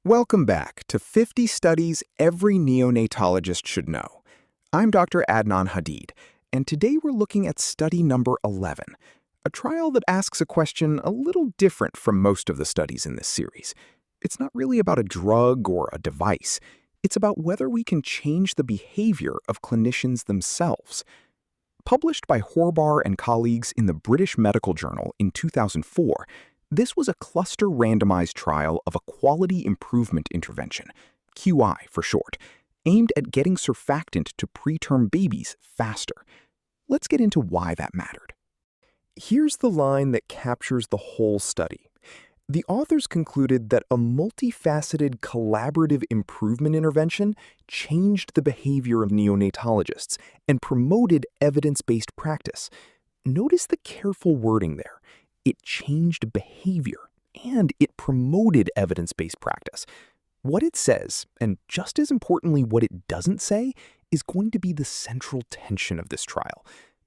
Welcome back to 50 Studies Every Neonatologist Should Know. I'm Dr. Adnan Hadid, and today we're looking at study number 11, a trial that asks a question a little different from most of the studies in this series. It's not really about a drug or a device. It's about whether we can change the behavior of clinicians themselves. Published by Horbar and colleagues in the British Medical Journal in 2004, this was a cluster randomized trial of a quality improvement intervention, QI for short, aimed at getting surfactant to preterm babies faster. Let's get into why that mattered. Here's the line that captures the whole study. The authors concluded that a multifaceted collaborative improvement intervention changed the behavior of neonatologists and promoted evidence-based practice. Notice the careful wording there. It changed behavior, and it promoted evidence-based practice. What it says, and just as importantly what it doesn't say, is going to be the central tension of this trial.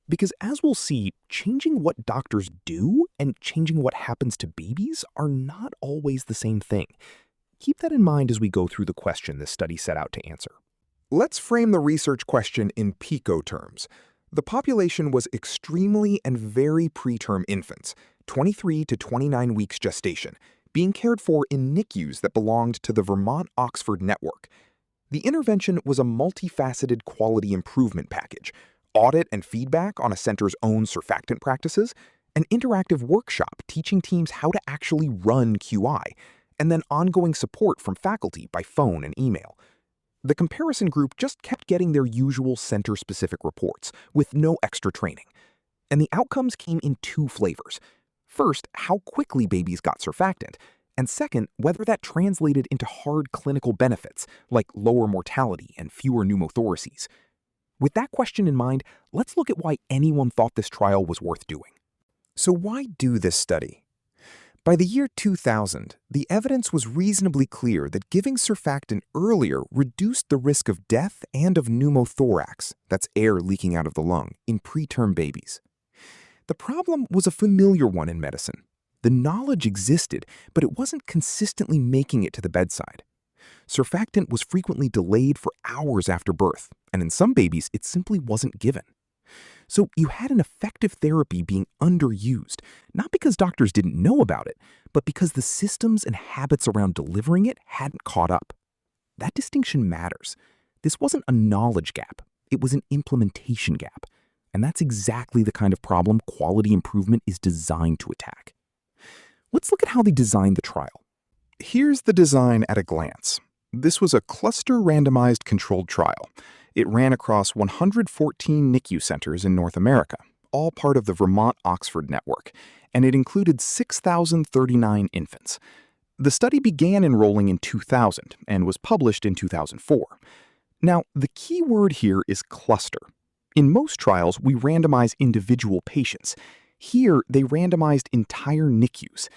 Because as we'll see, changing what doctors do and changing what happens to babies are not always the same thing. Keep that in mind as we go through the question this study set out to answer. Let's frame the research question in PICO terms. The population was extremely and very preterm infants, 23 to 29 weeks gestation, being cared for in NICUs that belonged to the Vermont-Oxford network. The intervention was a multifaceted quality improvement package, audit and feedback on a center's own surfactant practices, an interactive workshop teaching teams how to actually run QI, and then ongoing support from faculty by phone and email. The comparison group just kept getting their usual center-specific reports, with no extra training. And the outcomes came in two flavors. First, how quickly babies got surfactant, and second, whether that translated into hard clinical benefits, like lower mortality and fewer pneumothoraces. With that question in mind, let's look at why anyone thought this trial was worth doing. So why do this study? By the year 2000, the evidence was reasonably clear that giving surfactant earlier reduced the risk of death and of pneumothorax, that's air leaking out of the lung, in preterm babies. The problem was a familiar one in medicine. The knowledge existed, but it wasn't consistently making it to the bedside. Surfactant was frequently delayed for hours after birth, and in some babies, it simply wasn't given. So you had an effective therapy being underused, not because doctors didn't know about it, but because the systems and habits around delivering it hadn't caught up. That distinction matters. This wasn't a knowledge gap, it was an implementation gap. And that's exactly the kind of problem quality improvement is designed to attack. Let's look at how they designed the trial. Here's the design at a glance. This was a cluster randomized controlled trial. It ran across 114 NICU centers in North America, all part of the Vermont-Oxford network, and it included 6,039 infants. The study began enrolling in 2000 and was published in 2004. Now, the key word here is cluster. In most trials, we randomize individual patients. Here, they randomized entire NICUs.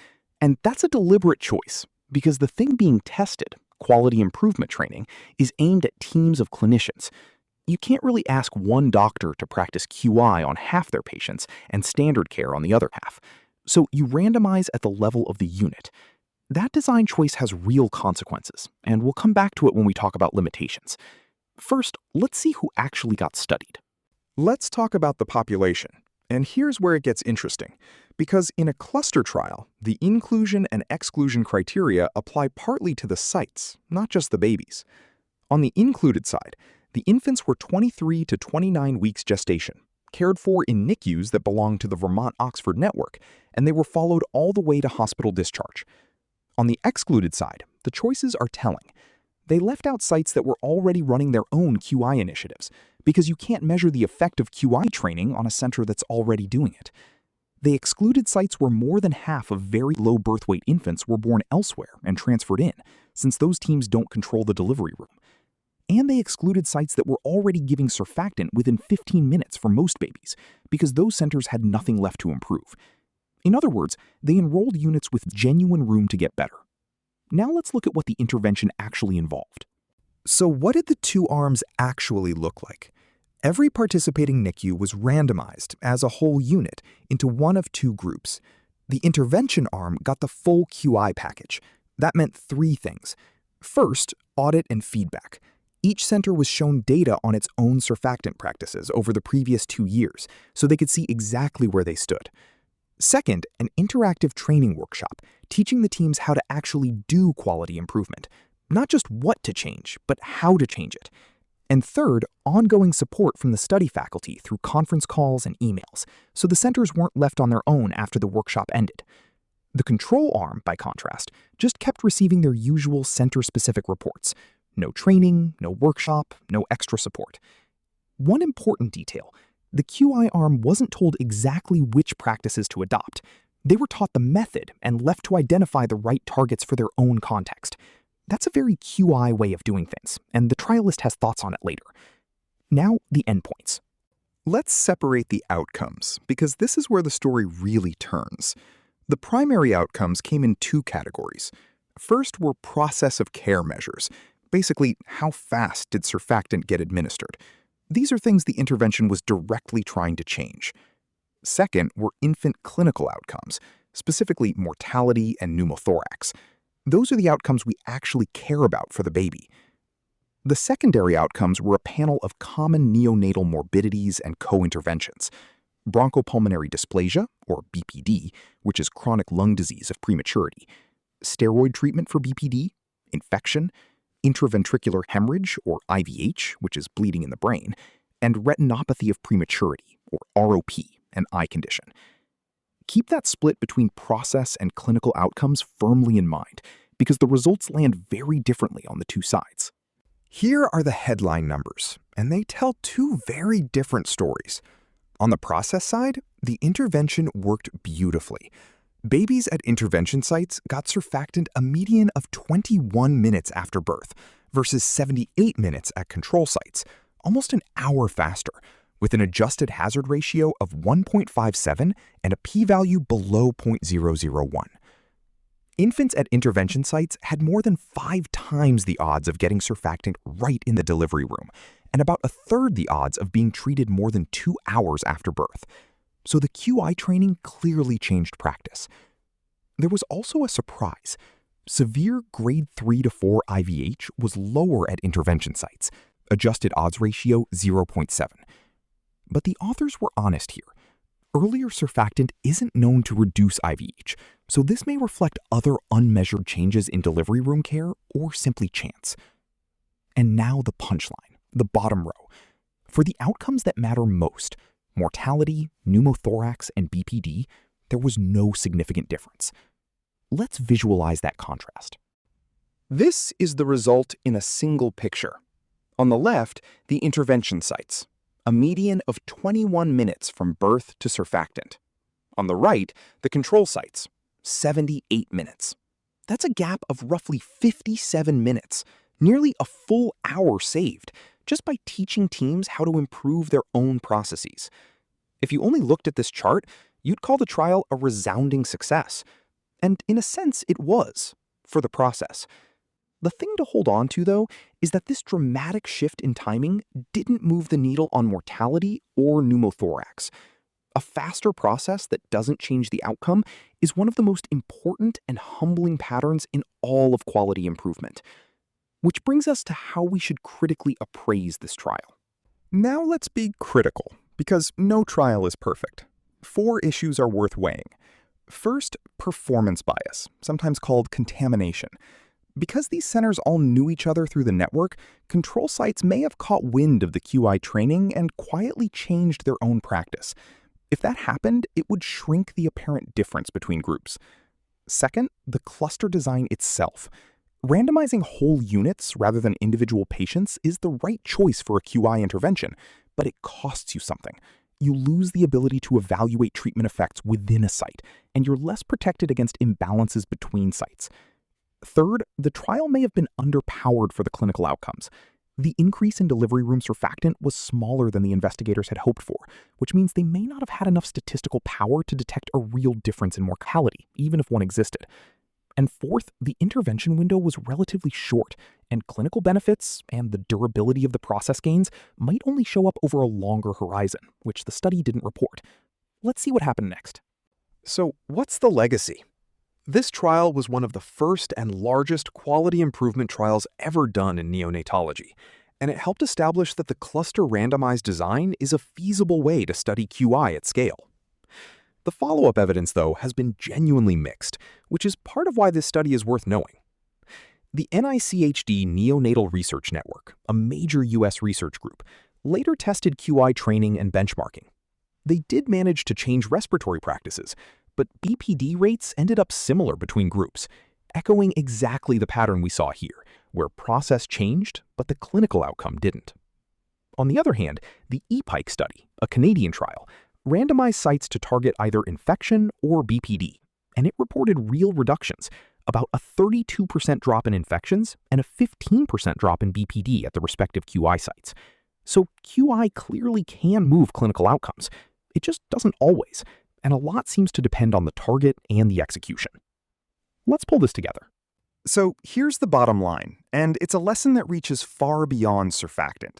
And that's a deliberate choice, because the thing being tested, quality improvement training, is aimed at teams of clinicians. You can't really ask one doctor to practice QI on half their patients and standard care on the other half. So you randomize at the level of the unit. That design choice has real consequences, and we'll come back to it when we talk about limitations. First, let's see who actually got studied. Let's talk about the population. And here's where it gets interesting. Because in a cluster trial, the inclusion and exclusion criteria apply partly to the sites, not just the babies. On the included side, the infants were 23 to 29 weeks gestation, cared for in NICUs that belonged to the Vermont-Oxford network, and they were followed all the way to hospital discharge. On the excluded side, the choices are telling. They left out sites that were already running their own QI initiatives, because you can't measure the effect of QI training on a center that's already doing it. They excluded sites where more than half of very low birth weight infants were born elsewhere and transferred in, since those teams don't control the delivery room. And they excluded sites that were already giving surfactant within 15 minutes for most babies, because those centers had nothing left to improve. In other words, they enrolled units with genuine room to get better. Now let's look at what the intervention actually involved. So what did the two arms actually look like? Every participating NICU was randomized as a whole unit into one of two groups. The intervention arm got the full QI package. That meant three things. First, audit and feedback. Each center was shown data on its own surfactant practices over the previous 2 years, so they could see exactly where they stood. Second, an interactive training workshop, teaching the teams how to actually do quality improvement. Not just what to change, but how to change it. And third, ongoing support from the study faculty through conference calls and emails, so the centers weren't left on their own after the workshop ended. The control arm, by contrast, just kept receiving their usual center-specific reports. No training, no workshop, no extra support. One important detail: the QI arm wasn't told exactly which practices to adopt. They were taught the method and left to identify the right targets for their own context. That's a very QI way of doing things, and the trialist has thoughts on it later. Now, the endpoints. Let's separate the outcomes, because this is where the story really turns. The primary outcomes came in 2 categories. First were process of care measures. Basically, how fast did surfactant get administered? These are things the intervention was directly trying to change. Second were infant clinical outcomes, specifically mortality and pneumothorax. Those are the outcomes we actually care about for the baby. The secondary outcomes were a panel of common neonatal morbidities and co-interventions. Bronchopulmonary dysplasia, or BPD, which is chronic lung disease of prematurity, steroid treatment for BPD, infection, intraventricular hemorrhage, or IVH, which is bleeding in the brain, and retinopathy of prematurity, or ROP, an eye condition. Keep that split between process and clinical outcomes firmly in mind, because the results land very differently on the 2 sides. Here are the headline numbers, and they tell 2 very different stories. On the process side, the intervention worked beautifully. Babies at intervention sites got surfactant a median of 21 minutes after birth versus 78 minutes at control sites, almost an hour faster, with an adjusted hazard ratio of 1.57 and a p-value below 0.001. Infants at intervention sites had more than 5 times the odds of getting surfactant right in the delivery room, and about a third the odds of being treated more than 2 hours after birth. So the QI training clearly changed practice. There was also a surprise. Severe grade 3 to 4 IVH was lower at intervention sites, adjusted odds ratio 0.7. But the authors were honest here. Earlier surfactant isn't known to reduce IVH, so this may reflect other unmeasured changes in delivery room care or simply chance. And now the punchline, the bottom row. For the outcomes that matter most, mortality, pneumothorax, and BPD, there was no significant difference. Let's visualize that contrast. This is the result in a single picture. On the left, the intervention sites, a median of 21 minutes from birth to surfactant. On the right, the control sites, 78 minutes. That's a gap of roughly 57 minutes, nearly a full hour saved, just by teaching teams how to improve their own processes. If you only looked at this chart, you'd call the trial a resounding success. And in a sense, it was, for the process. The thing to hold on to, though, is that this dramatic shift in timing didn't move the needle on mortality or pneumothorax. A faster process that doesn't change the outcome is one of the most important and humbling patterns in all of quality improvement. Which brings us to how we should critically appraise this trial. Now let's be critical, because no trial is perfect. 4 issues are worth weighing. First, performance bias, sometimes called contamination. Because these centers all knew each other through the network, control sites may have caught wind of the QI training and quietly changed their own practice. If that happened, it would shrink the apparent difference between groups. Second, the cluster design itself. Randomizing whole units rather than individual patients is the right choice for a QI intervention, but it costs you something. You lose the ability to evaluate treatment effects within a site, and you're less protected against imbalances between sites. Third, the trial may have been underpowered for the clinical outcomes. The increase in delivery room surfactant was smaller than the investigators had hoped for, which means they may not have had enough statistical power to detect a real difference in mortality, even if one existed. And fourth, the intervention window was relatively short, and clinical benefits and the durability of the process gains might only show up over a longer horizon, which the study didn't report. Let's see what happened next. So, what's the legacy? This trial was one of the first and largest quality improvement trials ever done in neonatology, and it helped establish that the cluster randomized design is a feasible way to study QI at scale. The follow-up evidence, though, has been genuinely mixed, which is part of why this study is worth knowing. The NICHD Neonatal Research Network, a major U.S. research group, later tested QI training and benchmarking. They did manage to change respiratory practices, but BPD rates ended up similar between groups, echoing exactly the pattern we saw here, where process changed, but the clinical outcome didn't. On the other hand, the EPIKE study, a Canadian trial, randomized sites to target either infection or BPD, and it reported real reductions, about a 32% drop in infections and a 15% drop in BPD at the respective QI sites. So QI clearly can move clinical outcomes. It just doesn't always, and a lot seems to depend on the target and the execution. Let's pull this together. So here's the bottom line, and it's a lesson that reaches far beyond surfactant.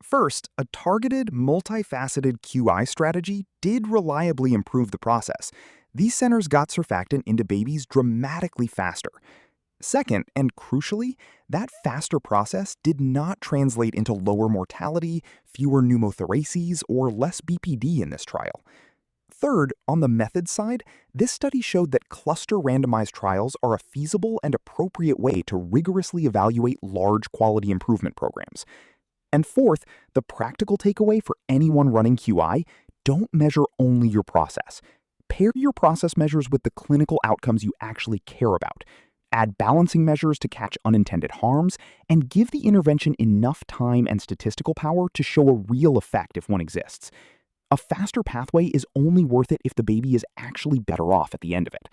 First, a targeted, multifaceted QI strategy did reliably improve the process. These centers got surfactant into babies dramatically faster. Second, and crucially, that faster process did not translate into lower mortality, fewer pneumothoraces, or less BPD in this trial. Third, on the method side, this study showed that cluster randomized trials are a feasible and appropriate way to rigorously evaluate large quality improvement programs. And fourth, the practical takeaway for anyone running QI: don't measure only your process. Pair your process measures with the clinical outcomes you actually care about. Add balancing measures to catch unintended harms, and give the intervention enough time and statistical power to show a real effect if one exists. A faster pathway is only worth it if the baby is actually better off at the end of it.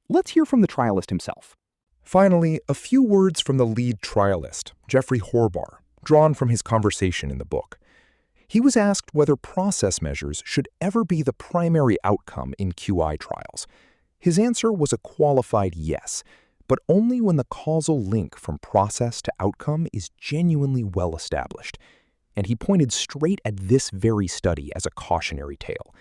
Let's hear from the trialist himself. Finally, a few words from the lead trialist, Jeffrey Horbar, drawn from his conversation in the book. He was asked whether process measures should ever be the primary outcome in QI trials. His answer was a qualified yes, but only when the causal link from process to outcome is genuinely well established. And he pointed straight at this very study as a cautionary tale.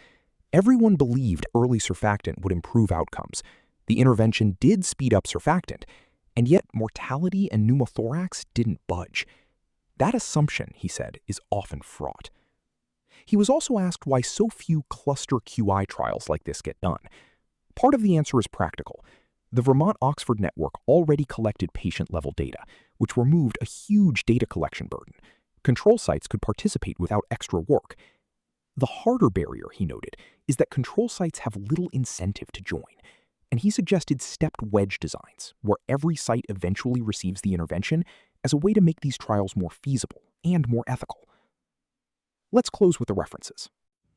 Everyone believed early surfactant would improve outcomes. The intervention did speed up surfactant, and yet mortality and pneumothorax didn't budge. That assumption, he said, is often fraught. He was also asked why so few cluster QI trials like this get done. Part of the answer is practical. The Vermont-Oxford network already collected patient-level data, which removed a huge data collection burden. Control sites could participate without extra work. The harder barrier, he noted, is that control sites have little incentive to join, and he suggested stepped wedge designs, where every site eventually receives the intervention, as a way to make these trials more feasible and more ethical. Let's close with the references.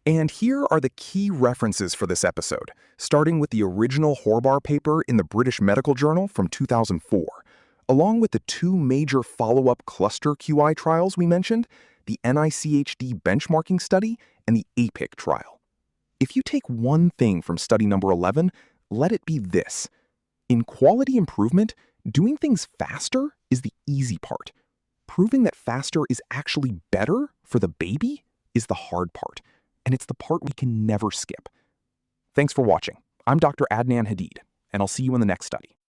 And here are the key references for this episode, starting with the original Horbar paper in the British Medical Journal from 2004. Along with the two major follow-up cluster QI trials we mentioned, the NICHD benchmarking study and the APIC trial. If you take one thing from study number 11, let it be this. In quality improvement, doing things faster is the easy part. Proving that faster is actually better for the baby is the hard part, and it's the part we can never skip. Thanks for watching. I'm Dr. Adnan Hadid, and I'll see you in the next study.